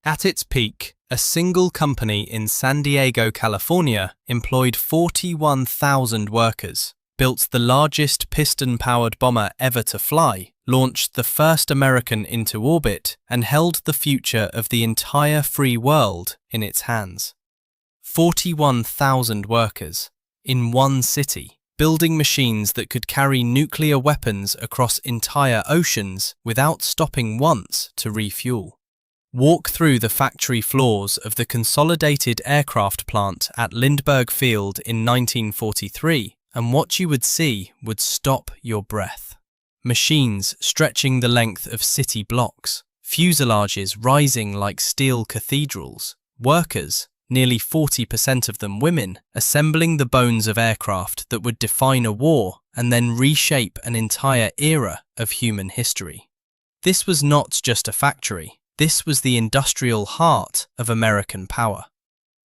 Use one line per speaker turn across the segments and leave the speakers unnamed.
At its peak, a single company in San Diego, California, employed 41,000 workers, built the largest piston-powered bomber ever to fly, launched the first American into orbit, and held the future of the entire free world in its hands. 41,000 workers, in one city, building machines that could carry nuclear weapons across entire oceans without stopping once to refuel. Walk through the factory floors of the Consolidated Aircraft plant at Lindbergh Field in 1943, and what you would see would stop your breath. Machines stretching the length of city blocks, fuselages rising like steel cathedrals, workers, nearly 40% of them women, assembling the bones of aircraft that would define a war and then reshape an entire era of human history. This was not just a factory. This was the industrial heart of American power.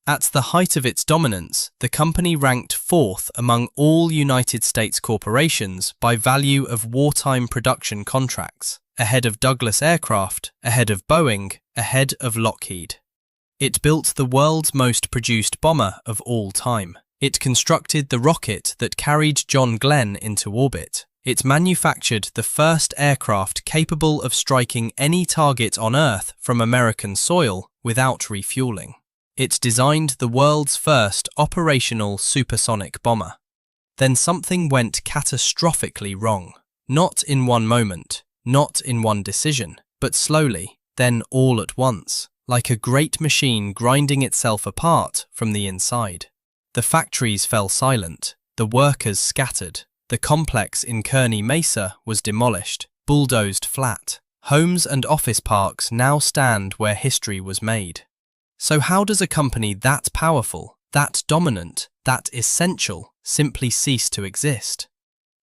At the height of its dominance, the company ranked fourth among all United States corporations by value of wartime production contracts, ahead of Douglas Aircraft, ahead of Boeing, ahead of Lockheed. It built the world's most produced bomber of all time. It constructed the rocket that carried John Glenn into orbit. It manufactured the first aircraft capable of striking any target on Earth from American soil without refueling. It designed the world's first operational supersonic bomber. Then something went catastrophically wrong. Not in one moment, not in one decision, but slowly, then all at once, like a great machine grinding itself apart from the inside. The factories fell silent, the workers scattered. The complex in Kearny Mesa was demolished, bulldozed flat. Homes and office parks now stand where history was made. So how does a company that powerful, that dominant, that essential, simply cease to exist?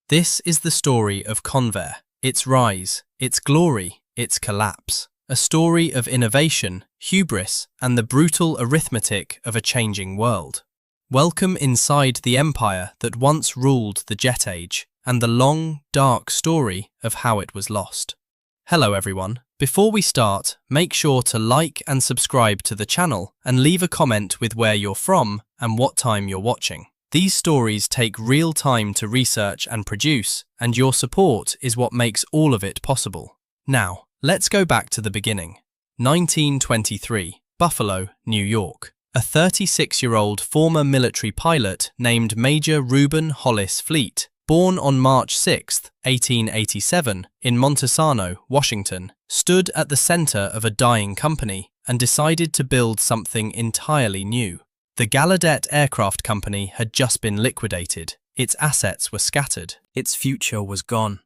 This is the story of Convair, its rise, its glory, its collapse. A story of innovation, hubris, and the brutal arithmetic of a changing world. Welcome inside the empire that once ruled the jet age, and the long, dark story of how it was lost. Hello everyone. Before we start, make sure to like and subscribe to the channel and leave a comment with where you're from and what time you're watching. These stories take real time to research and produce, and your support is what makes all of it possible. Now, let's go back to the beginning. 1923, Buffalo, New York. A 36-year-old former military pilot named Major Reuben Hollis Fleet, born on March 6, 1887, in Montesano, Washington, stood at the center of a dying company and decided to build something entirely new. The Gallaudet Aircraft Company had just been liquidated. Its assets were scattered. Its future was gone.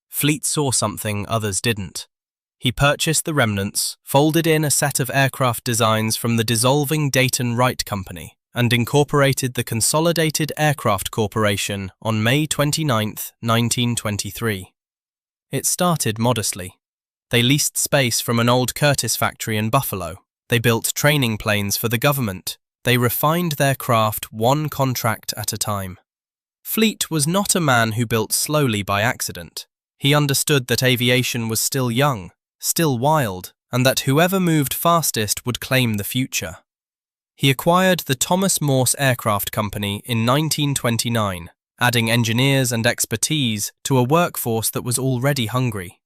Fleet saw something others didn't. He purchased the remnants, folded in a set of aircraft designs from the dissolving Dayton Wright Company, and incorporated the Consolidated Aircraft Corporation on May 29, 1923. It started modestly. They leased space from an old Curtiss factory in Buffalo. They built training planes for the government. They refined their craft one contract at a time. Fleet was not a man who built slowly by accident. He understood that aviation was still young, still wild, and that whoever moved fastest would claim the future. He acquired the Thomas Morse Aircraft Company in 1929, adding engineers and expertise to a workforce that was already hungry.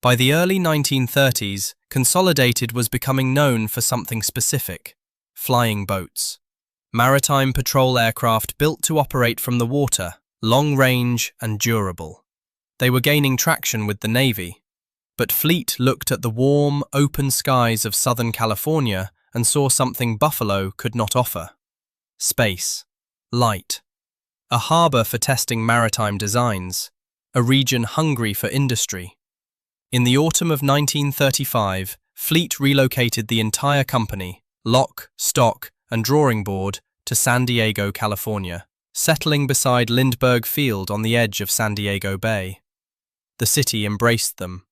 By the early 1930s, Consolidated was becoming known for something specific: flying boats. Maritime patrol aircraft built to operate from the water, long-range and durable. They were gaining traction with the Navy. But Fleet looked at the warm, open skies of Southern California and saw something Buffalo could not offer. Space. Light. A harbor for testing maritime designs. A region hungry for industry. In the autumn of 1935, Fleet relocated the entire company, lock, stock, and drawing board, to San Diego, California, settling beside Lindbergh Field on the edge of San Diego Bay. The city embraced them.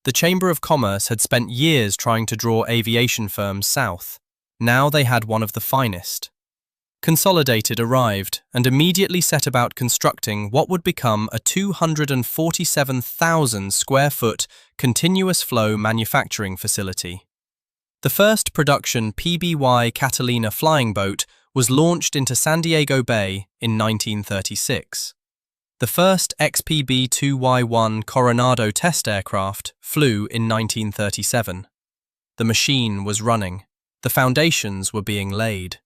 The Chamber of Commerce had spent years trying to draw aviation firms south. Now they had one of the finest. Consolidated arrived and immediately set about constructing what would become a 247,000 square foot continuous flow manufacturing facility. The first production PBY Catalina flying boat was launched into San Diego Bay in 1936. The first XPB-2Y1 Coronado test aircraft flew in 1937. The machine was running. The foundations were being laid.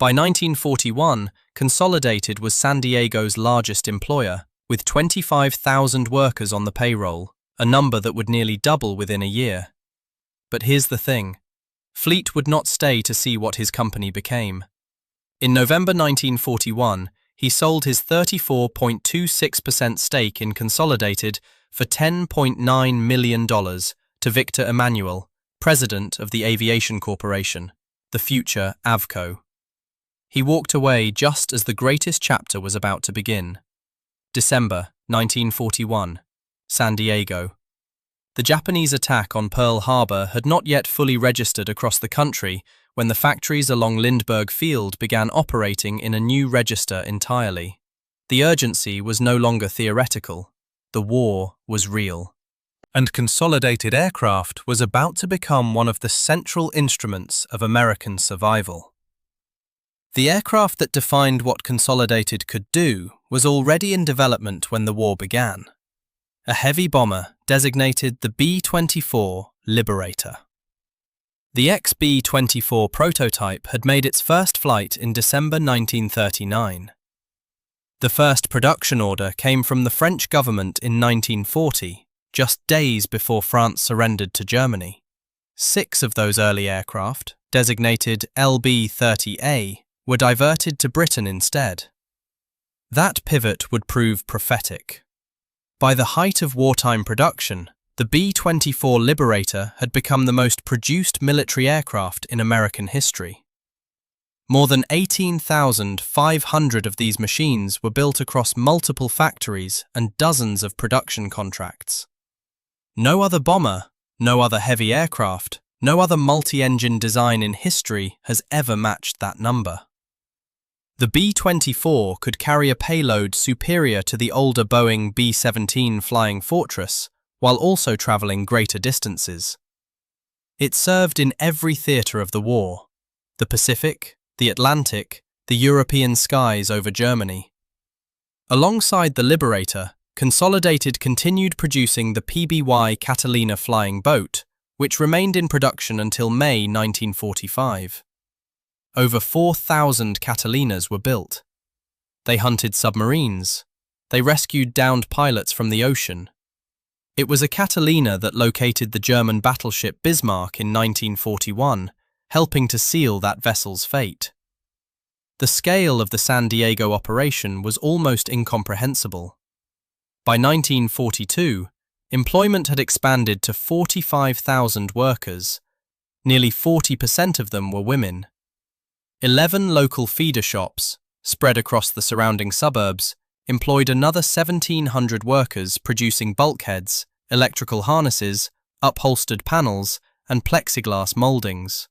By 1941, Consolidated was San Diego's largest employer, with 25,000 workers on the payroll, a number that would nearly double within a year. But here's the thing. Fleet would not stay to see what his company became. In November 1941, he sold his 34.26% stake in Consolidated for $10.9 million to Victor Emanuel, president of the Aviation Corporation, the future Avco. He walked away just as the greatest chapter was about to begin. December 1941, San Diego. The Japanese attack on Pearl Harbor had not yet fully registered across the country when the factories along Lindbergh Field began operating in a new register entirely. The urgency was no longer theoretical. The war was real. And Consolidated Aircraft was about to become one of the central instruments of American survival. The aircraft that defined what Consolidated could do was already in development when the war began. A heavy bomber designated the B-24 Liberator. The B-24 prototype had made its first flight in December 1939. The first production order came from the French government in 1940, just days before France surrendered to Germany. 6 of those early aircraft, designated LB-30A, were diverted to Britain instead. That pivot would prove prophetic. By the height of wartime production, the B-24 Liberator had become the most produced military aircraft in American history. More than 18,500 of these machines were built across multiple factories and dozens of production contracts. No other bomber, no other heavy aircraft, no other multi-engine design in history has ever matched that number. The B-24 could carry a payload superior to the older Boeing B-17 Flying Fortress, while also traveling greater distances. It served in every theater of the war: the Pacific, the Atlantic, the European skies over Germany. Alongside the Liberator, Consolidated continued producing the PBY Catalina flying boat, which remained in production until May 1945. Over 4,000 Catalinas were built. They hunted submarines. They rescued downed pilots from the ocean. It was a Catalina that located the German battleship Bismarck in 1941, helping to seal that vessel's fate. The scale of the San Diego operation was almost incomprehensible. By 1942, employment had expanded to 45,000 workers. Nearly 40% of them were women. 11 local feeder shops, spread across the surrounding suburbs, employed another 1,700 workers producing bulkheads, electrical harnesses, upholstered panels, and plexiglass moldings.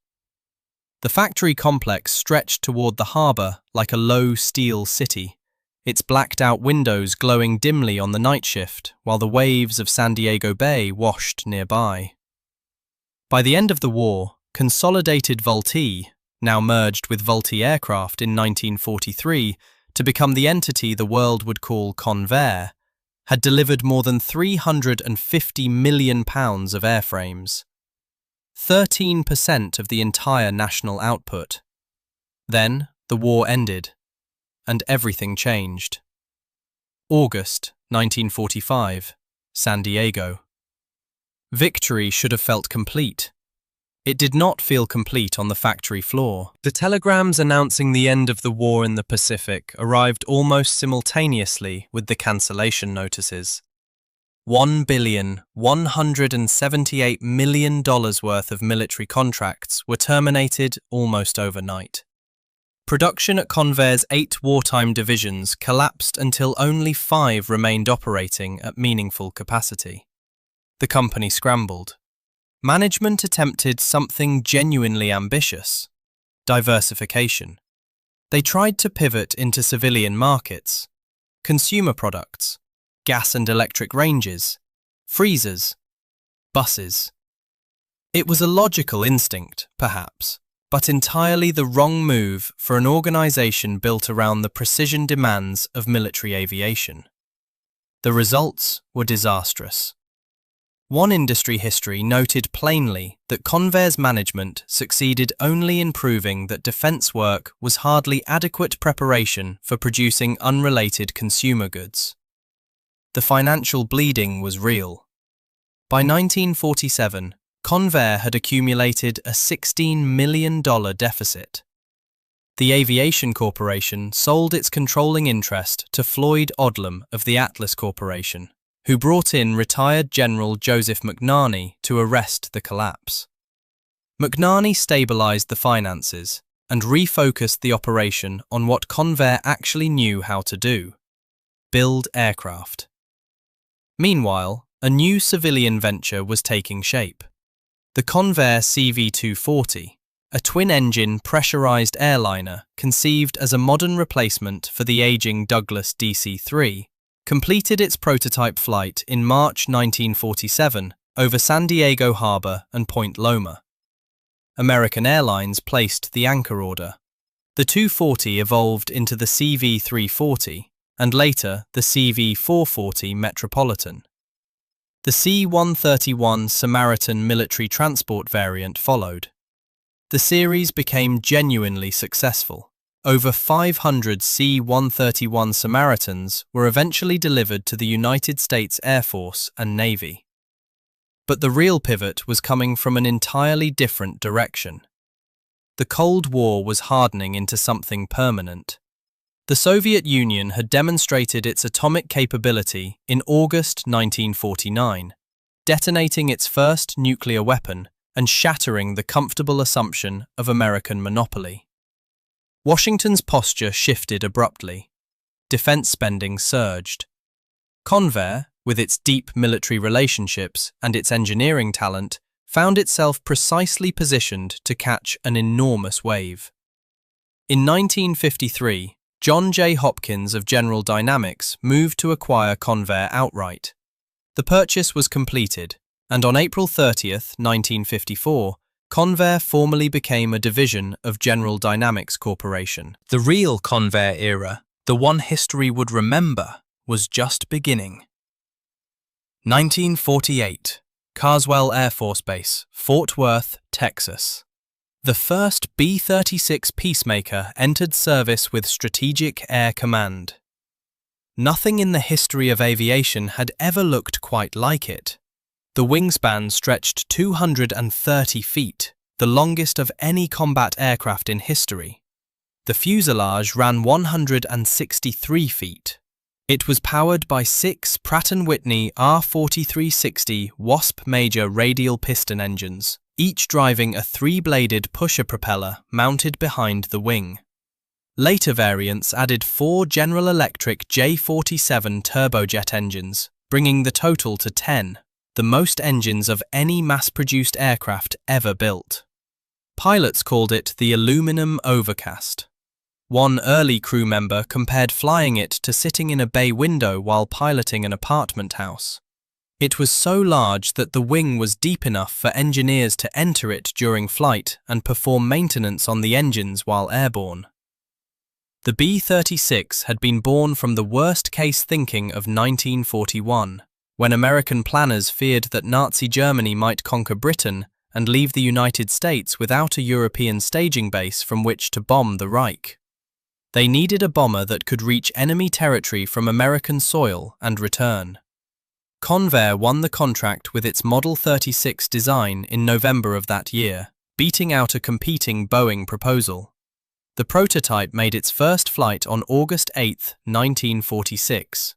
The factory complex stretched toward the harbour like a low steel city, its blacked-out windows glowing dimly on the night shift while the waves of San Diego Bay washed nearby. By the end of the war, Consolidated Vultee, now merged with Vultee Aircraft in 1943 to become the entity the world would call Convair, had delivered more than £350 million of airframes, 13% of the entire national output. Then the war ended, and everything changed. August 1945, San Diego. Victory should have felt complete. It did not feel complete on the factory floor. The telegrams announcing the end of the war in the Pacific arrived almost simultaneously with the cancellation notices. $1,178 million worth of military contracts were terminated almost overnight. Production at Convair's 8 wartime divisions collapsed until only 5 remained operating at meaningful capacity. The company scrambled. Management attempted something genuinely ambitious: diversification. They tried to pivot into civilian markets, consumer products, gas and electric ranges, freezers, buses. It was a logical instinct, perhaps, but entirely the wrong move for an organization built around the precision demands of military aviation. The results were disastrous. One industry history noted plainly that Convair's management succeeded only in proving that defense work was hardly adequate preparation for producing unrelated consumer goods. The financial bleeding was real. By 1947, Convair had accumulated a $16 million deficit. The Aviation Corporation sold its controlling interest to Floyd Odlum of the Atlas Corporation, who brought in retired General Joseph McNarney to arrest the collapse. McNarney stabilized the finances and refocused the operation on what Convair actually knew how to do: build aircraft. Meanwhile, a new civilian venture was taking shape. The Convair CV-240, a twin-engine pressurized airliner conceived as a modern replacement for the aging Douglas DC-3, completed its prototype flight in March 1947 over San Diego Harbor and Point Loma. American Airlines placed the anchor order. The 240 evolved into the CV-340 and later the CV-440 Metropolitan. The C-131 Samaritan military transport variant followed. The series became genuinely successful. Over 500 C-131 Samaritans were eventually delivered to the United States Air Force and Navy. But the real pivot was coming from an entirely different direction. The Cold War was hardening into something permanent. The Soviet Union had demonstrated its atomic capability in August 1949, detonating its first nuclear weapon and shattering the comfortable assumption of American monopoly. Washington's posture shifted abruptly. Defense spending surged. Convair, with its deep military relationships and its engineering talent, found itself precisely positioned to catch an enormous wave. In 1953, John J. Hopkins of General Dynamics moved to acquire Convair outright. The purchase was completed, and on April 30, 1954, Convair formally became a division of General Dynamics Corporation. The real Convair era, the one history would remember, was just beginning. 1948, Carswell Air Force Base, Fort Worth, Texas. The first B-36 Peacemaker entered service with Strategic Air Command. Nothing in the history of aviation had ever looked quite like it. The wingspan stretched 230 feet, the longest of any combat aircraft in history. The fuselage ran 163 feet. It was powered by 6 Pratt & Whitney R4360 Wasp Major radial piston engines, each driving a 3-bladed pusher propeller mounted behind the wing. Later variants added 4 General Electric J47 turbojet engines, bringing the total to 10, the most engines of any mass-produced aircraft ever built. Pilots called it the aluminum overcast. One early crew member compared flying it to sitting in a bay window while piloting an apartment house. It was so large that the wing was deep enough for engineers to enter it during flight and perform maintenance on the engines while airborne. The B-36 had been born from the worst-case thinking of 1941, when American planners feared that Nazi Germany might conquer Britain and leave the United States without a European staging base from which to bomb the Reich. They needed a bomber that could reach enemy territory from American soil and return. Convair won the contract with its Model 36 design in November of that year, beating out a competing Boeing proposal. The prototype made its first flight on August 8, 1946.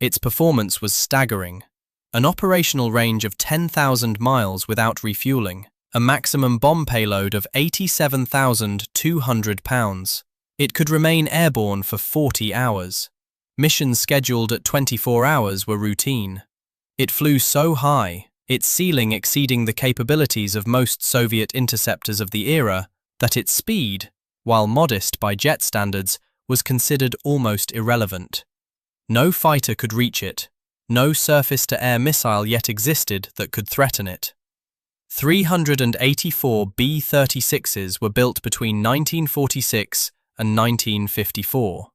Its performance was staggering. An operational range of 10,000 miles without refueling, a maximum bomb payload of 87,200 pounds. It could remain airborne for 40 hours. Missions scheduled at 24 hours were routine. It flew so high, its ceiling exceeding the capabilities of most Soviet interceptors of the era, that its speed, while modest by jet standards, was considered almost irrelevant. No fighter could reach it. No surface-to-air missile yet existed that could threaten it. 384 B-36s were built between 1946 and 1954.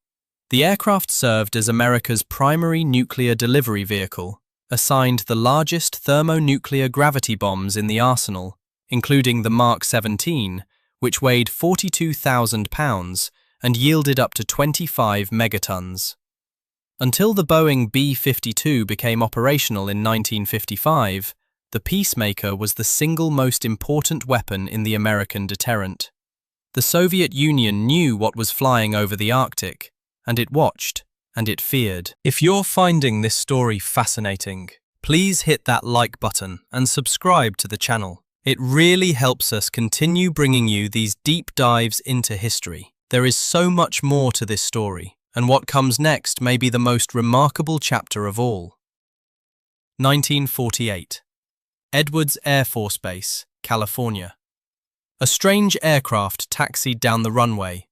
The aircraft served as America's primary nuclear delivery vehicle, assigned the largest thermonuclear gravity bombs in the arsenal, including the Mark 17, which weighed 42,000 pounds and yielded up to 25 megatons. Until the Boeing B-52 became operational in 1955, the Peacemaker was the single most important weapon in the American deterrent. The Soviet Union knew what was flying over the Arctic, and it watched, and it feared. If you're finding this story fascinating, please hit that like button and subscribe to the channel. It really helps us continue bringing you these deep dives into history. There is so much more to this story, and what comes next may be the most remarkable chapter of all. 1948. Edwards Air Force Base, California. A strange aircraft taxied down the runway.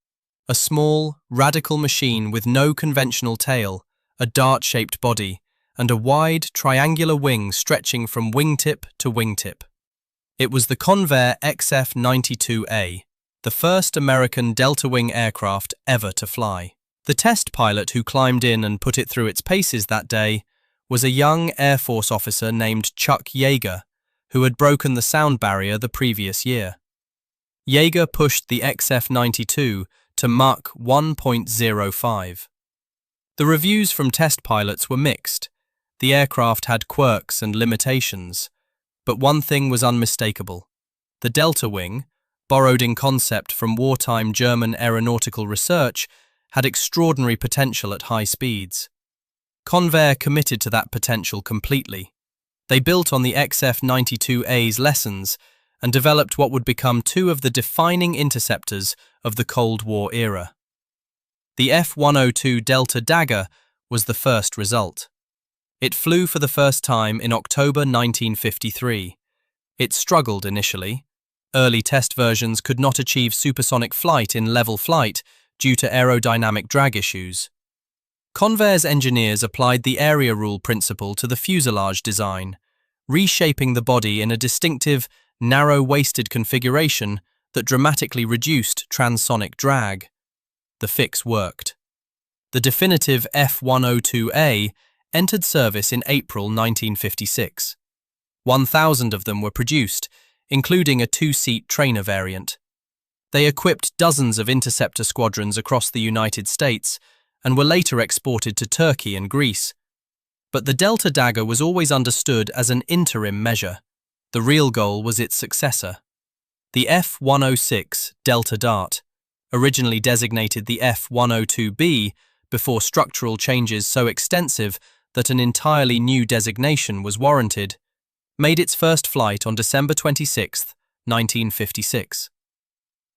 A small, radical machine with no conventional tail, a dart-shaped body, and a wide, triangular wing stretching from wingtip to wingtip. It was the Convair XF-92A, the first American delta-wing aircraft ever to fly. The test pilot who climbed in and put it through its paces that day was a young Air Force officer named Chuck Yeager, who had broken the sound barrier the previous year. Yeager pushed the XF-92 to Mach 1.05. The reviews from test pilots were mixed. The aircraft had quirks and limitations, but one thing was unmistakable. The delta wing, borrowed in concept from wartime German aeronautical research, had extraordinary potential at high speeds. Convair committed to that potential completely. They built on the XF-92A's lessons and developed what would become two of the defining interceptors of the Cold War era. The F-102 Delta Dagger was the first result. It flew for the first time in October 1953. It struggled initially. Early test versions could not achieve supersonic flight in level flight due to aerodynamic drag issues. Convair's engineers applied the area rule principle to the fuselage design, reshaping the body in a distinctive, narrow-waisted configuration that dramatically reduced transonic drag. The fix worked. The definitive F-102A entered service in April 1956. 1,000 of them were produced, including a two-seat trainer variant. They equipped dozens of interceptor squadrons across the United States and were later exported to Turkey and Greece. But the Delta Dagger was always understood as an interim measure. The real goal was its successor. The F-106 Delta Dart, originally designated the F-102B before structural changes so extensive that an entirely new designation was warranted, made its first flight on December 26, 1956.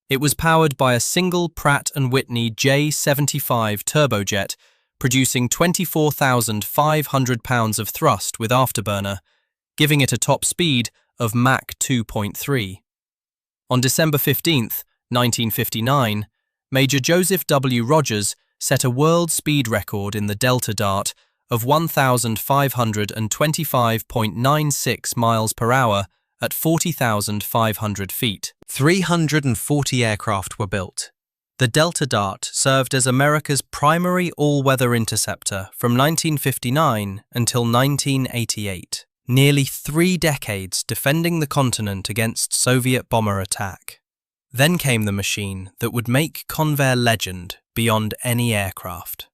It was powered by a single Pratt & Whitney J75 turbojet, producing 24,500 pounds of thrust with afterburner, giving it a top speed of Mach 2.3. On December 15, 1959, Major Joseph W. Rogers set a world speed record in the Delta Dart of 1,525.96 miles per hour at 40,500 feet. 340 aircraft were built. The Delta Dart served as America's primary all-weather interceptor from 1959 until 1988, nearly 3 decades defending the continent against Soviet bomber attack. Then came the machine that would make Convair legend beyond any aircraft.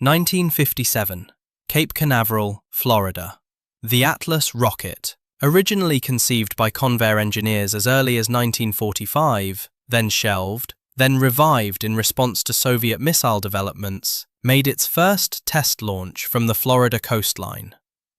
1957, Cape Canaveral, Florida. The Atlas rocket, originally conceived by Convair engineers as early as 1945, then shelved, then revived in response to Soviet missile developments, made its first test launch from the Florida coastline.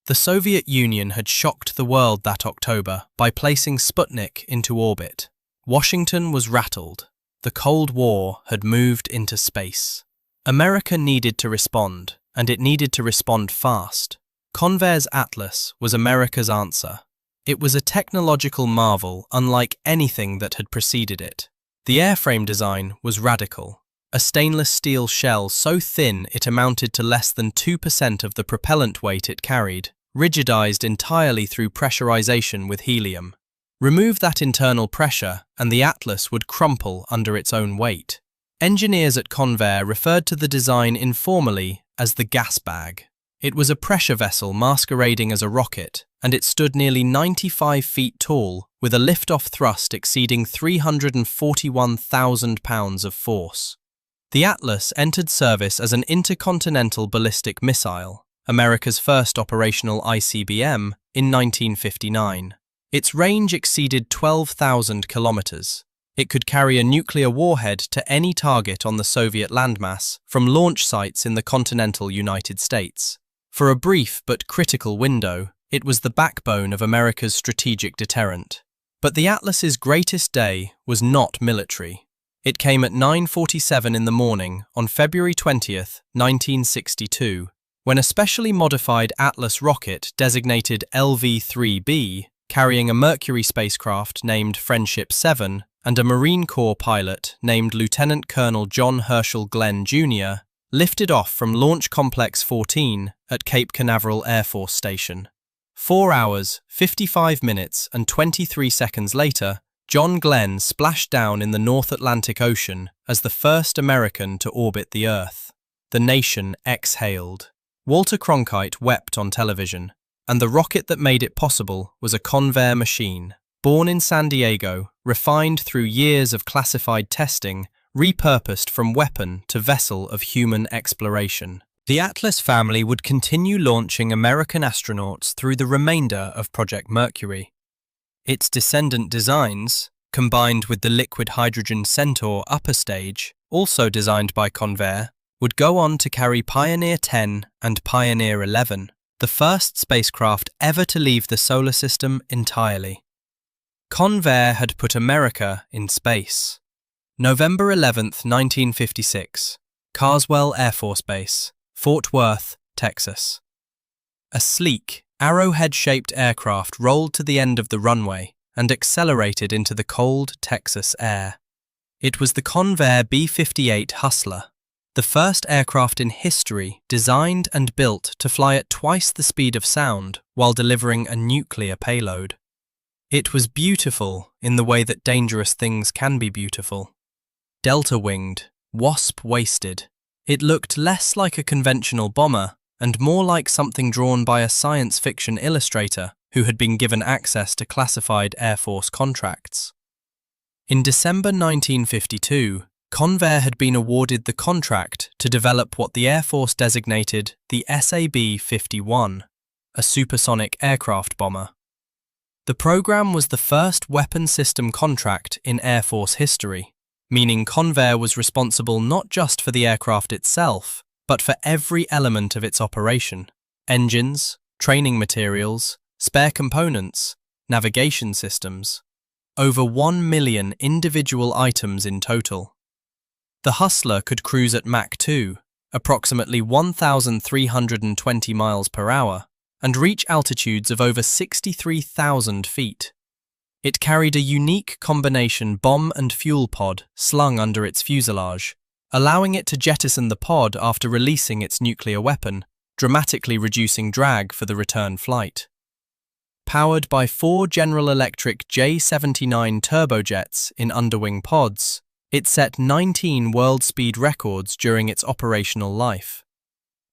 The Soviet Union had shocked the world that October by placing Sputnik into orbit. Washington was rattled. The Cold War had moved into space. America needed to respond, and it needed to respond fast. Convair's Atlas was America's answer. It was a technological marvel unlike anything that had preceded it. The airframe design was radical. A stainless steel shell so thin it amounted to less than 2% of the propellant weight it carried, rigidized entirely through pressurization with helium. Remove that internal pressure and the Atlas would crumple under its own weight. Engineers at Convair referred to the design informally as the gas bag. It was a pressure vessel masquerading as a rocket, and it stood nearly 95 feet tall with a lift-off thrust exceeding 341,000 pounds of force. The Atlas entered service as an intercontinental ballistic missile, America's first operational ICBM, in 1959. Its range exceeded 12,000 kilometers. It could carry a nuclear warhead to any target on the Soviet landmass from launch sites in the continental United States. For a brief but critical window, it was the backbone of America's strategic deterrent. But the Atlas's greatest day was not military. It came at 9:47 in the morning on February 20th, 1962, when a specially modified Atlas rocket designated LV-3B, carrying a Mercury spacecraft named Friendship 7 and a Marine Corps pilot named Lieutenant Colonel John Herschel Glenn Jr., lifted off from Launch Complex 14 at Cape Canaveral Air Force Station. 4 hours, 55 minutes and 23 seconds later, John Glenn splashed down in the North Atlantic Ocean as the first American to orbit the Earth. The nation exhaled. Walter Cronkite wept on television, and the rocket that made it possible was a Convair machine, born in San Diego, refined through years of classified testing, repurposed from weapon to vessel of human exploration. The Atlas family would continue launching American astronauts through the remainder of Project Mercury. Its descendant designs, combined with the liquid hydrogen Centaur upper stage, also designed by Convair, would go on to carry Pioneer 10 and Pioneer 11, the first spacecraft ever to leave the solar system entirely. Convair had put America in space. November 11, 1956, Carswell Air Force Base, Fort Worth, Texas. A sleek, arrowhead-shaped aircraft rolled to the end of the runway and accelerated into the cold Texas air. It was the Convair B-58 Hustler, the first aircraft in history designed and built to fly at twice the speed of sound while delivering a nuclear payload. It was beautiful in the way that dangerous things can be beautiful. Delta-winged, wasp-waisted, it looked less like a conventional bomber and more like something drawn by a science fiction illustrator who had been given access to classified Air Force contracts. In December 1952, Convair had been awarded the contract to develop what the Air Force designated the SAB-51, a supersonic aircraft bomber. The program was the first weapon system contract in Air Force history, meaning Convair was responsible not just for the aircraft itself, but for every element of its operation: engines, training materials, spare components, navigation systems. Over 1 million individual items in total. The Hustler could cruise at Mach 2, approximately 1,320 miles per hour, and reach altitudes of over 63,000 feet. It carried a unique combination bomb and fuel pod slung under its fuselage, allowing it to jettison the pod after releasing its nuclear weapon, dramatically reducing drag for the return flight. Powered by 4 General Electric J79 turbojets in underwing pods, it set 19 world speed records during its operational life.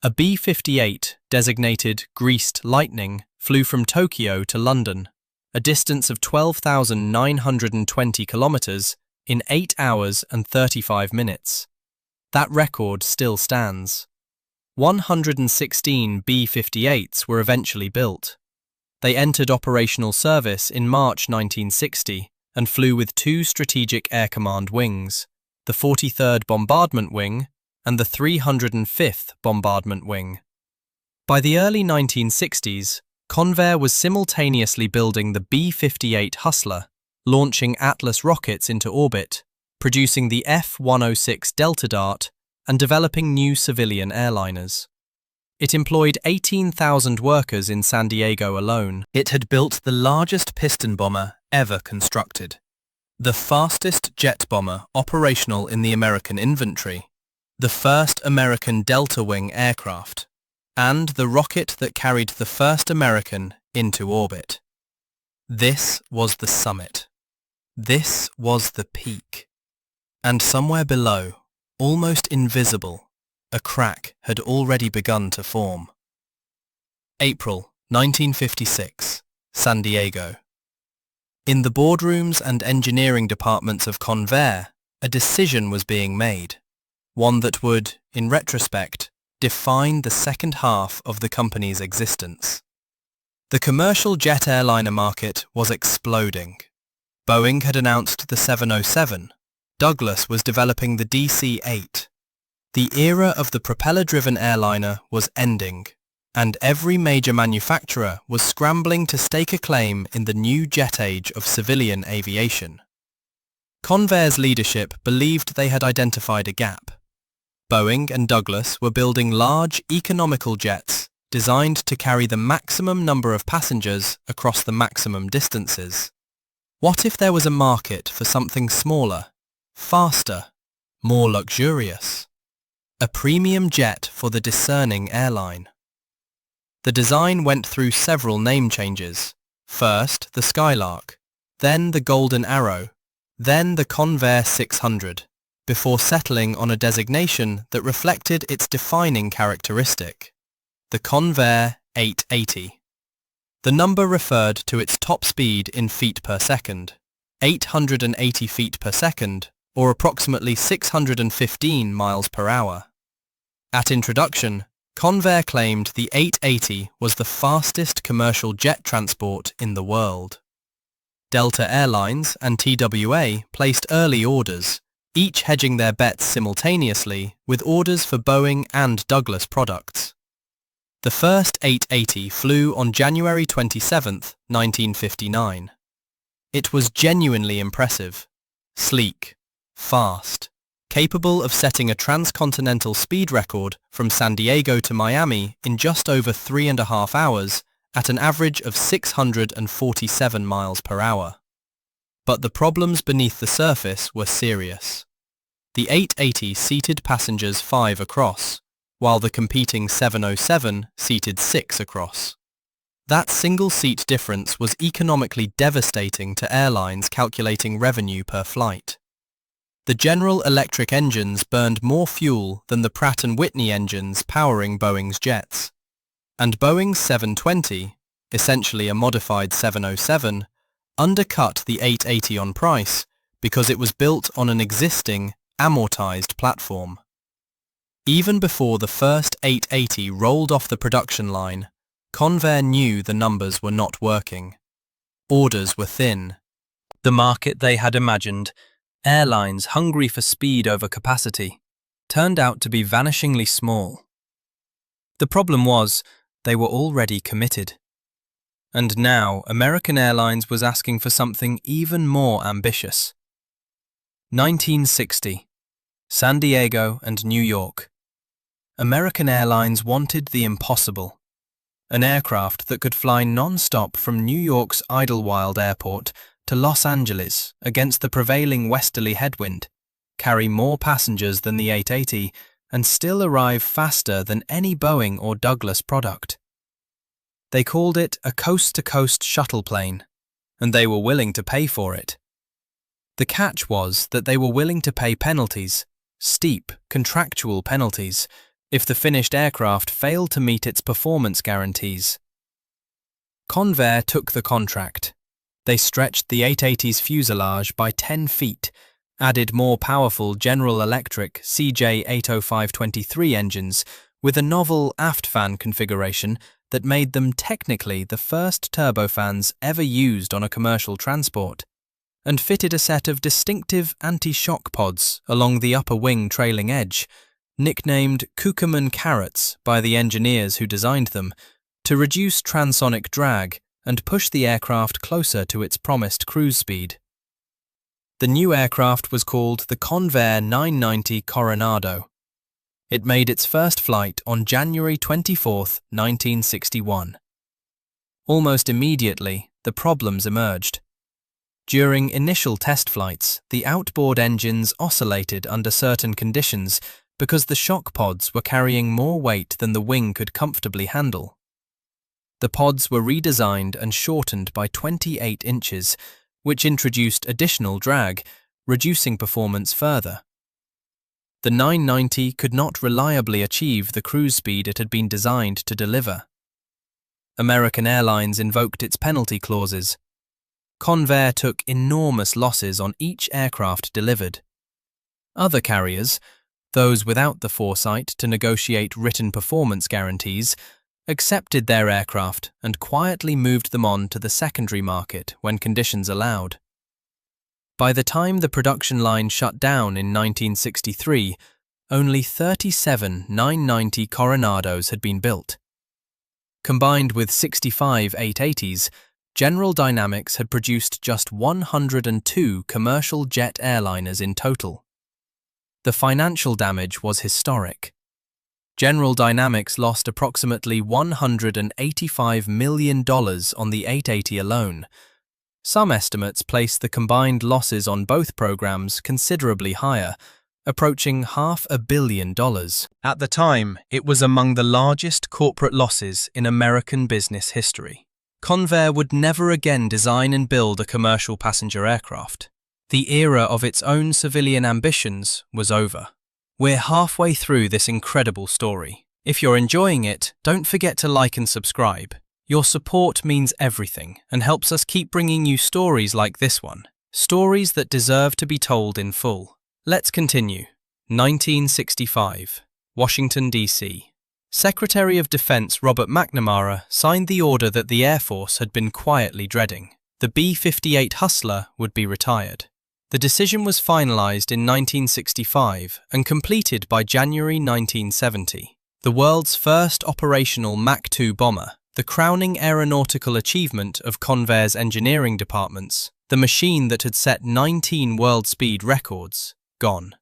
A B-58, designated Greased Lightning, flew from Tokyo to London, a distance of 12,920 kilometers, in 8 hours and 35 minutes. That record still stands. 116 B-58s were eventually built. They entered operational service in March 1960 and flew with 2 Strategic Air Command wings, the 43rd Bombardment Wing and the 305th Bombardment Wing. By the early 1960s, Convair was simultaneously building the B-58 Hustler, launching Atlas rockets into orbit, producing the F-106 Delta Dart, and developing new civilian airliners. It employed 18,000 workers in San Diego alone. It had built the largest piston bomber ever constructed, the fastest jet bomber operational in the American inventory, the first American Delta Wing aircraft, and the rocket that carried the first American into orbit. This was the summit. This was the peak. And somewhere below, almost invisible, a crack had already begun to form. April 1956, San Diego. In the boardrooms and engineering departments of Convair, a decision was being made, one that would, in retrospect, define the second half of the company's existence. The commercial jet airliner market was exploding. Boeing had announced the 707. Douglas was developing the DC-8. The era of the propeller-driven airliner was ending, and every major manufacturer was scrambling to stake a claim in the new jet age of civilian aviation. Convair's leadership believed they had identified a gap. Boeing and Douglas were building large, economical jets designed to carry the maximum number of passengers across the maximum distances. What if there was a market for something smaller, faster, more luxurious? A premium jet for the discerning airline. The design went through several name changes. First, the Skylark, then the Golden Arrow, then the Convair 600, before settling on a designation that reflected its defining characteristic, the Convair 880. The number referred to its top speed in feet per second, 880 feet per second, or approximately 615 miles per hour. At introduction, Convair claimed the 880 was the fastest commercial jet transport in the world. Delta Airlines and TWA placed early orders, each hedging their bets simultaneously with orders for Boeing and Douglas products. The first 880 flew on January 27, 1959. It was genuinely impressive, sleek, fast, capable of setting a transcontinental speed record from San Diego to Miami in just over 3.5 hours at an average of 647 miles per hour. But the problems beneath the surface were serious. The 880 seated passengers 5 across, while the competing 707 seated 6 across. That single seat difference was economically devastating to airlines calculating revenue per flight. The General Electric engines burned more fuel than the Pratt & Whitney engines powering Boeing's jets. And Boeing's 720, essentially a modified 707, undercut the 880 on price because it was built on an existing, amortized platform. Even before the first 880 rolled off the production line, Convair knew the numbers were not working. Orders were thin. The market they had imagined, airlines hungry for speed over capacity, turned out to be vanishingly small. The problem was, they were already committed. And now American Airlines was asking for something even more ambitious. 1960. San Diego and New York. American Airlines wanted the impossible. An aircraft that could fly non-stop from New York's Idlewild Airport to Los Angeles against the prevailing westerly headwind, carry more passengers than the 880, and still arrive faster than any Boeing or Douglas product. They called it a coast-to-coast shuttle plane, and they were willing to pay for it. The catch was that they were willing to pay penalties, steep, contractual penalties, if the finished aircraft failed to meet its performance guarantees. Convair took the contract. They stretched the 880's fuselage by 10 feet, added more powerful General Electric CJ805-23 engines with a novel aft fan configuration that made them technically the first turbofans ever used on a commercial transport, and fitted a set of distinctive anti-shock pods along the upper wing trailing edge, nicknamed Koukaman carrots by the engineers who designed them, to reduce transonic drag and push the aircraft closer to its promised cruise speed. The new aircraft was called the Convair 990 Coronado. It made its first flight on January 24, 1961. Almost immediately, the problems emerged. During initial test flights, the outboard engines oscillated under certain conditions because the shock pods were carrying more weight than the wing could comfortably handle. The pods were redesigned and shortened by 28 inches, which introduced additional drag, reducing performance further. The 990 could not reliably achieve the cruise speed it had been designed to deliver. American Airlines invoked its penalty clauses. Convair took enormous losses on each aircraft delivered. Other carriers, those without the foresight to negotiate written performance guarantees, accepted their aircraft and quietly moved them on to the secondary market when conditions allowed. By the time the production line shut down in 1963, only 37 990 Coronados had been built. Combined with 65 880s, General Dynamics had produced just 102 commercial jet airliners in total. The financial damage was historic. General Dynamics lost approximately $185 million on the 880 alone. Some estimates place the combined losses on both programs considerably higher, approaching $500 million. At the time, it was among the largest corporate losses in American business history. Convair would never again design and build a commercial passenger aircraft. The era of its own civilian ambitions was over. We're halfway through this incredible story. If you're enjoying it, don't forget to like and subscribe. Your support means everything and helps us keep bringing you stories like this one. Stories that deserve to be told in full. Let's continue. 1965, Washington, D.C. Secretary of Defense Robert McNamara signed the order that the Air Force had been quietly dreading. The B-58 Hustler would be retired. The decision was finalized in 1965 and completed by January 1970. The world's first operational Mach 2 bomber, the crowning aeronautical achievement of Convair's engineering departments, the machine that had set 19 world speed records, gone.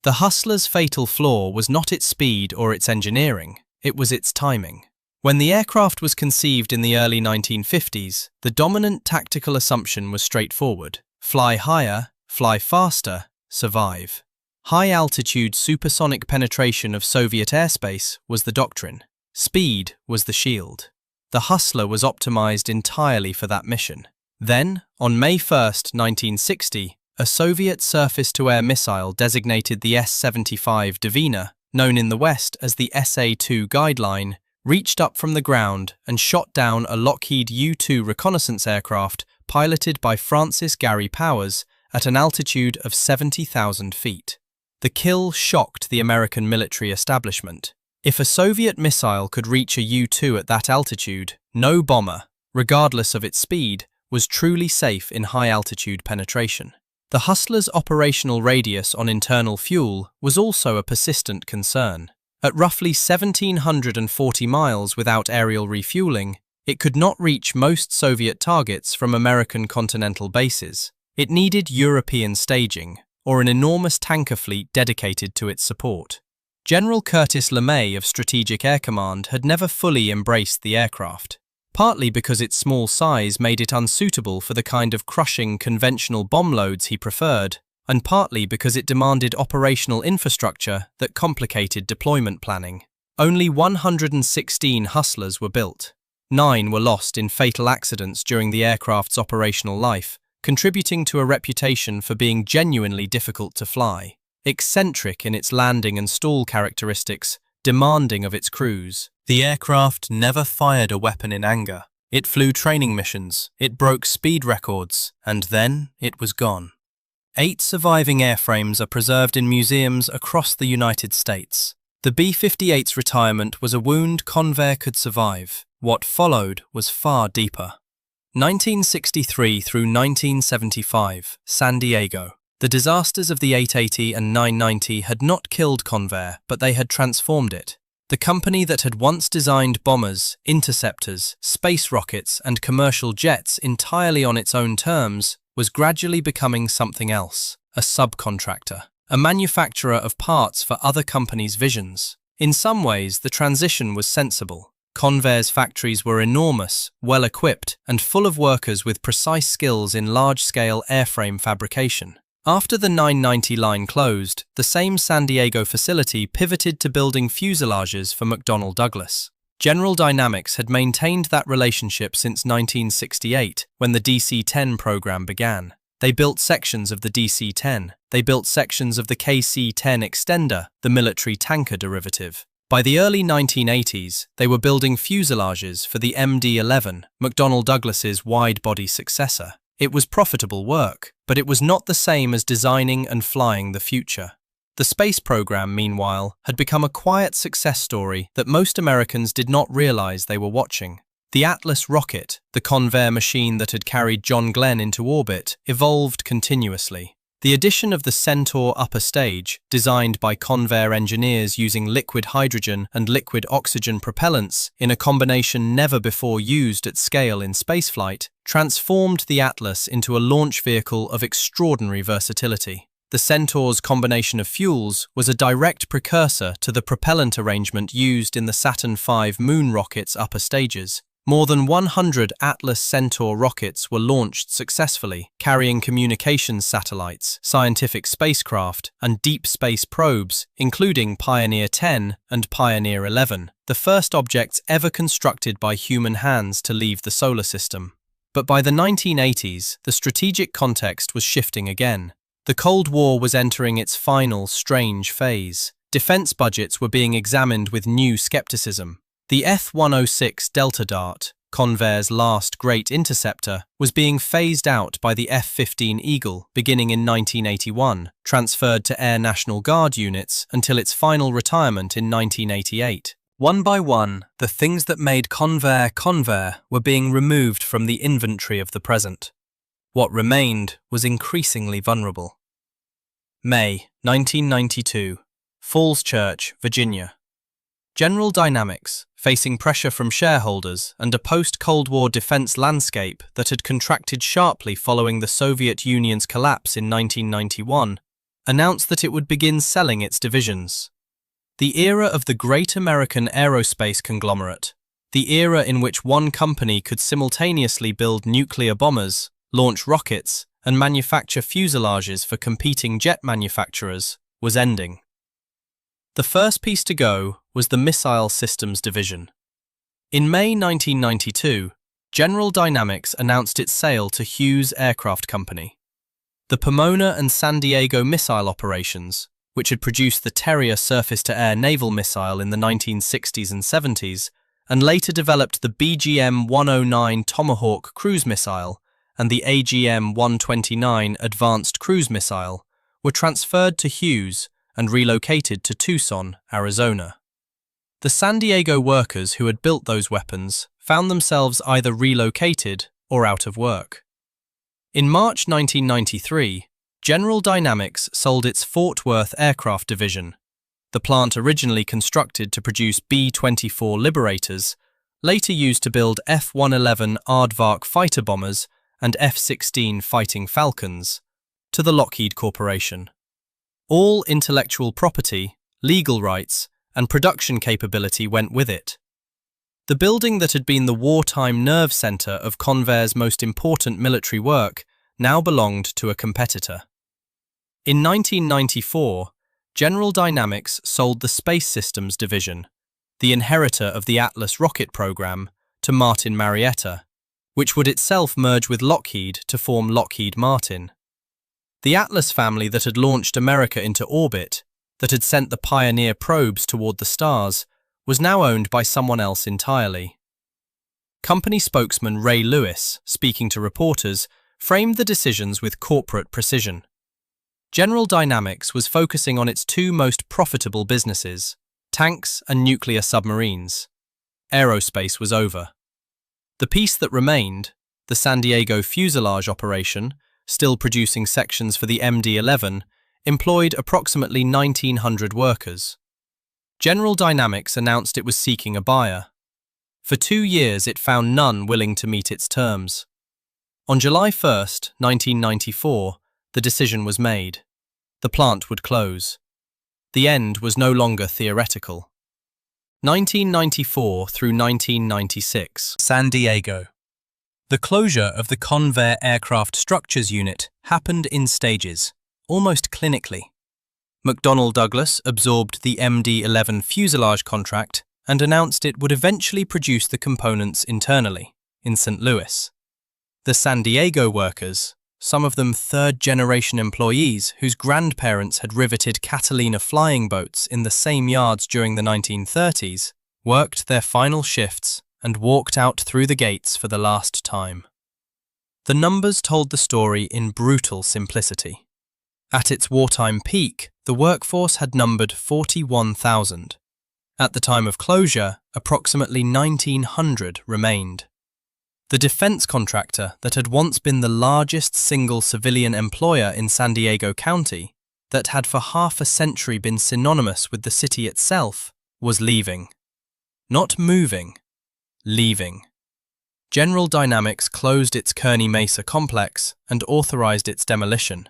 The Hustler's fatal flaw was not its speed or its engineering, it was its timing. When the aircraft was conceived in the early 1950s, the dominant tactical assumption was straightforward: fly higher, fly faster, survive. High-altitude supersonic penetration of Soviet airspace was the doctrine. Speed was the shield. The Hustler was optimized entirely for that mission. Then, on May 1, 1960, a Soviet surface-to-air missile designated the S-75 Dvina, known in the West as the SA-2 Guideline, reached up from the ground and shot down a Lockheed U-2 reconnaissance aircraft piloted by Francis Gary Powers at an altitude of 70,000 feet. The kill shocked the American military establishment. If a Soviet missile could reach a U-2 at that altitude, no bomber, regardless of its speed, was truly safe in high-altitude penetration. The Hustler's operational radius on internal fuel was also a persistent concern. At roughly 1,740 miles without aerial refueling, it could not reach most Soviet targets from American continental bases. It needed European staging, or an enormous tanker fleet dedicated to its support. General Curtis LeMay of Strategic Air Command had never fully embraced the aircraft, partly because its small size made it unsuitable for the kind of crushing conventional bomb loads he preferred, and partly because it demanded operational infrastructure that complicated deployment planning. Only 116 Hustlers were built. 9 were lost in fatal accidents during the aircraft's operational life, contributing to a reputation for being genuinely difficult to fly. Eccentric in its landing and stall characteristics, demanding of its crews. The aircraft never fired a weapon in anger. It flew training missions, it broke speed records, and then it was gone. 8 surviving airframes are preserved in museums across the United States. The B-58's retirement was a wound Convair could survive. What followed was far deeper. 1963 through 1975, San Diego. The disasters of the 880 and 990 had not killed Convair, but they had transformed it. The company that had once designed bombers, interceptors, space rockets, and commercial jets entirely on its own terms was gradually becoming something else: a subcontractor, a manufacturer of parts for other companies' visions. In some ways, the transition was sensible. Convair's factories were enormous, well-equipped, and full of workers with precise skills in large-scale airframe fabrication. After the 990 line closed, the same San Diego facility pivoted to building fuselages for McDonnell Douglas. General Dynamics had maintained that relationship since 1968, when the DC-10 program began. They built sections of the DC-10. They built sections of the KC-10 extender, the military tanker derivative. By the early 1980s, they were building fuselages for the MD-11, McDonnell Douglas's wide-body successor. It was profitable work, but it was not the same as designing and flying the future. The space program, meanwhile, had become a quiet success story that most Americans did not realize they were watching. The Atlas rocket, the Convair machine that had carried John Glenn into orbit, evolved continuously. The addition of the Centaur upper stage, designed by Convair engineers using liquid hydrogen and liquid oxygen propellants in a combination never before used at scale in spaceflight, transformed the Atlas into a launch vehicle of extraordinary versatility. The Centaur's combination of fuels was a direct precursor to the propellant arrangement used in the Saturn V moon rocket's upper stages. More than 100 Atlas Centaur rockets were launched successfully, carrying communications satellites, scientific spacecraft, and deep space probes, including Pioneer 10 and Pioneer 11, the first objects ever constructed by human hands to leave the solar system. But by the 1980s, the strategic context was shifting again. The Cold War was entering its final, strange phase. Defense budgets were being examined with new skepticism. The F-106 Delta Dart, Convair's last great interceptor, was being phased out by the F-15 Eagle beginning in 1981, transferred to Air National Guard units until its final retirement in 1988. One by one, the things that made Convair Convair were being removed from the inventory of the present. What remained was increasingly vulnerable. May 1992, Falls Church, Virginia. General Dynamics, facing pressure from shareholders and a post-Cold War defense landscape that had contracted sharply following the Soviet Union's collapse in 1991, announced that it would begin selling its divisions. The era of the great American aerospace conglomerate, the era in which one company could simultaneously build nuclear bombers, launch rockets, and manufacture fuselages for competing jet manufacturers, was ending. The first piece to go was the Missile Systems Division. In May 1992, General Dynamics announced its sale to Hughes Aircraft Company. The Pomona and San Diego missile operations, which had produced the Terrier surface-to-air naval missile in the 1960s and 70s, and later developed the BGM-109 Tomahawk cruise missile and the AGM-129 Advanced Cruise Missile, were transferred to Hughes and relocated to Tucson, Arizona. The San Diego workers who had built those weapons found themselves either relocated or out of work. In March 1993, General Dynamics sold its Fort Worth aircraft division, the plant originally constructed to produce B-24 Liberators, later used to build F-111 Aardvark fighter bombers and F-16 Fighting Falcons, to the Lockheed Corporation. All intellectual property, legal rights, and production capability went with it. The building that had been the wartime nerve center of Convair's most important military work now belonged to a competitor. In 1994, General Dynamics sold the Space Systems Division, the inheritor of the Atlas rocket program, to Martin Marietta, which would itself merge with Lockheed to form Lockheed Martin. The Atlas family that had launched America into orbit, that had sent the Pioneer probes toward the stars, was now owned by someone else entirely. Company spokesman Ray Lewis, speaking to reporters, framed the decisions with corporate precision. General Dynamics was focusing on its two most profitable businesses, tanks and nuclear submarines. Aerospace was over. The piece that remained, the San Diego fuselage operation, still producing sections for the MD-11, employed approximately 1,900 workers. General Dynamics announced it was seeking a buyer. For 2 years it found none willing to meet its terms. On July 1, 1994, the decision was made. The plant would close. The end was no longer theoretical. 1994 through 1996, San Diego. The closure of the Convair Aircraft Structures Unit happened in stages, almost clinically. McDonnell Douglas absorbed the MD-11 fuselage contract and announced it would eventually produce the components internally, in St. Louis. The San Diego workers, some of them third-generation employees whose grandparents had riveted Catalina flying boats in the same yards during the 1930s, worked their final shifts and walked out through the gates for the last time. The numbers told the story in brutal simplicity. At its wartime peak, the workforce had numbered 41,000. At the time of closure, approximately 1,900 remained. The defense contractor that had once been the largest single civilian employer in San Diego County, that had for half a century been synonymous with the city itself, was leaving. Not moving, leaving. General Dynamics closed its Kearny Mesa complex and authorized its demolition.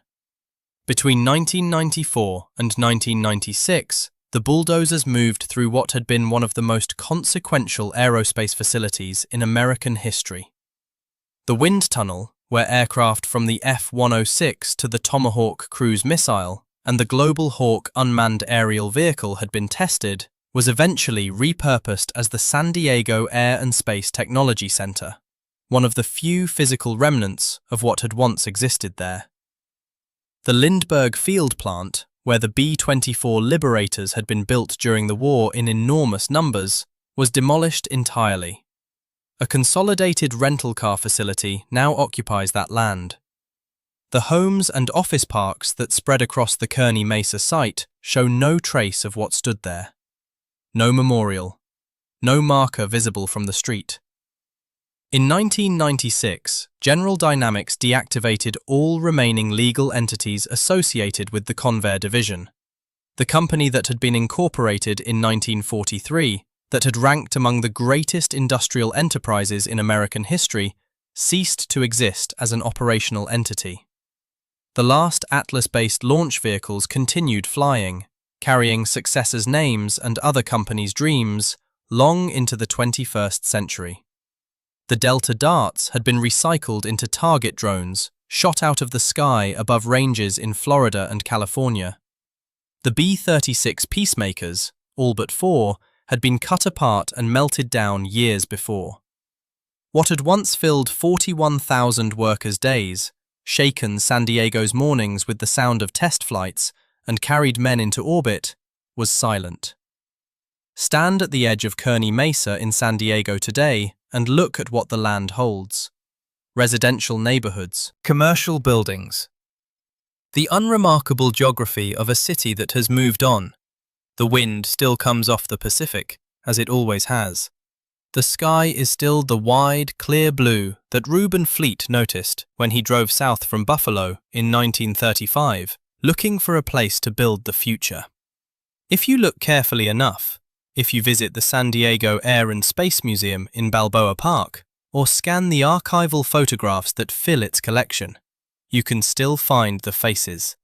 Between 1994 and 1996, the bulldozers moved through what had been one of the most consequential aerospace facilities in American history. The wind tunnel, where aircraft from the F-106 to the Tomahawk cruise missile and the Global Hawk unmanned aerial vehicle had been tested, was eventually repurposed as the San Diego Air and Space Technology Center, one of the few physical remnants of what had once existed there. The Lindbergh Field Plant, where the B-24 Liberators had been built during the war in enormous numbers, was demolished entirely. A consolidated rental car facility now occupies that land. The homes and office parks that spread across the Kearny Mesa site show no trace of what stood there. No memorial, no marker visible from the street. In 1996, General Dynamics deactivated all remaining legal entities associated with the Convair division. The company that had been incorporated in 1943, that had ranked among the greatest industrial enterprises in American history, ceased to exist as an operational entity. The last Atlas-based launch vehicles continued flying, carrying successors' names and other companies' dreams long into the 21st century. The Delta Darts had been recycled into target drones, shot out of the sky above ranges in Florida and California. The B-36 Peacemakers, all but 4, had been cut apart and melted down years before. What had once filled 41,000 workers' days, shaken San Diego's mornings with the sound of test flights, and carried men into orbit, was silent. Stand at the edge of Kearny Mesa in San Diego today and look at what the land holds. Residential neighborhoods, commercial buildings. The unremarkable geography of a city that has moved on. The wind still comes off the Pacific, as it always has. The sky is still the wide, clear blue that Reuben Fleet noticed when he drove south from Buffalo in 1935, looking for a place to build the future. If you look carefully enough, if you visit the San Diego Air and Space Museum in Balboa Park, or scan the archival photographs that fill its collection, you can still find the faces.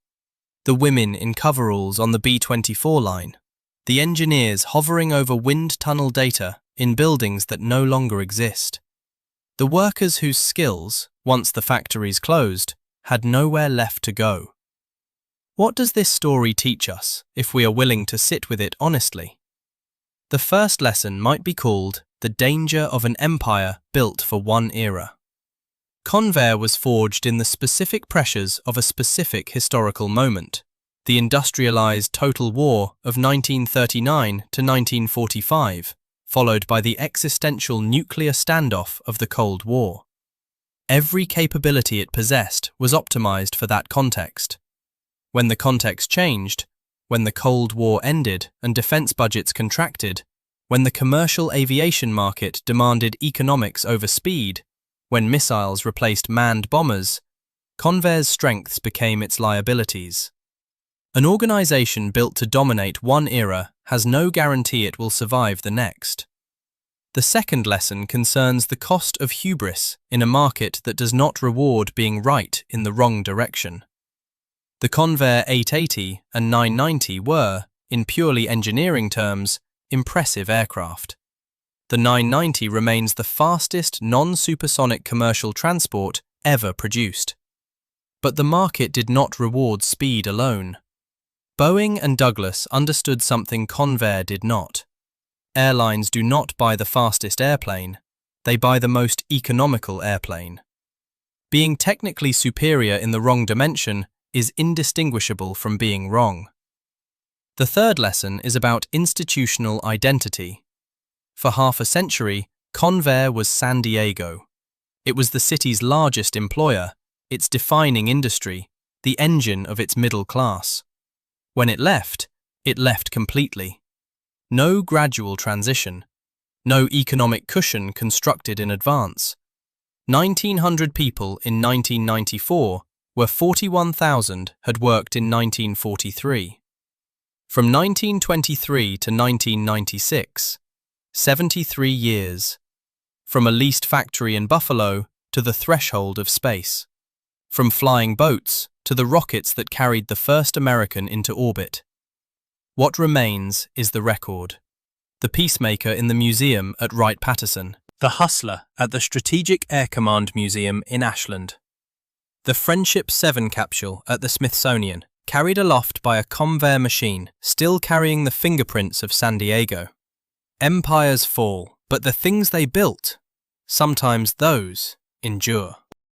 The women in coveralls on the B-24 line, the engineers hovering over wind tunnel data in buildings that no longer exist. The workers whose skills, once the factories closed, had nowhere left to go. What does this story teach us if we are willing to sit with it honestly? The first lesson might be called the danger of an empire built for one era. Convair was forged in the specific pressures of a specific historical moment, the industrialized total war of 1939 to 1945, followed by the existential nuclear standoff of the Cold War. Every capability it possessed was optimized for that context. When the context changed, when the Cold War ended and defense budgets contracted, when the commercial aviation market demanded economics over speed, when missiles replaced manned bombers, Convair's strengths became its liabilities. An organization built to dominate one era has no guarantee it will survive the next. The second lesson concerns the cost of hubris in a market that does not reward being right in the wrong direction. The Convair 880 and 990 were, in purely engineering terms, impressive aircraft. The 990 remains the fastest non-supersonic commercial transport ever produced. But the market did not reward speed alone. Boeing and Douglas understood something Convair did not. Airlines do not buy the fastest airplane, they buy the most economical airplane. Being technically superior in the wrong dimension is indistinguishable from being wrong. The third lesson is about institutional identity. For half a century, Convair was San Diego. It was the city's largest employer, its defining industry, the engine of its middle class. When it left completely. No gradual transition, no economic cushion constructed in advance. 1,900 people in 1994 where 41,000 had worked in 1943. From 1923 to 1996, 73 years. From a leased factory in Buffalo to the threshold of space. From flying boats to the rockets that carried the first American into orbit. What remains is the record. The Peacemaker in the museum at Wright-Patterson. The Hustler at the Strategic Air Command Museum in Ashland. The Friendship 7 capsule at the Smithsonian, carried aloft by a Convair machine, still carrying the fingerprints of San Diego. Empires fall, but the things they built, sometimes those endure.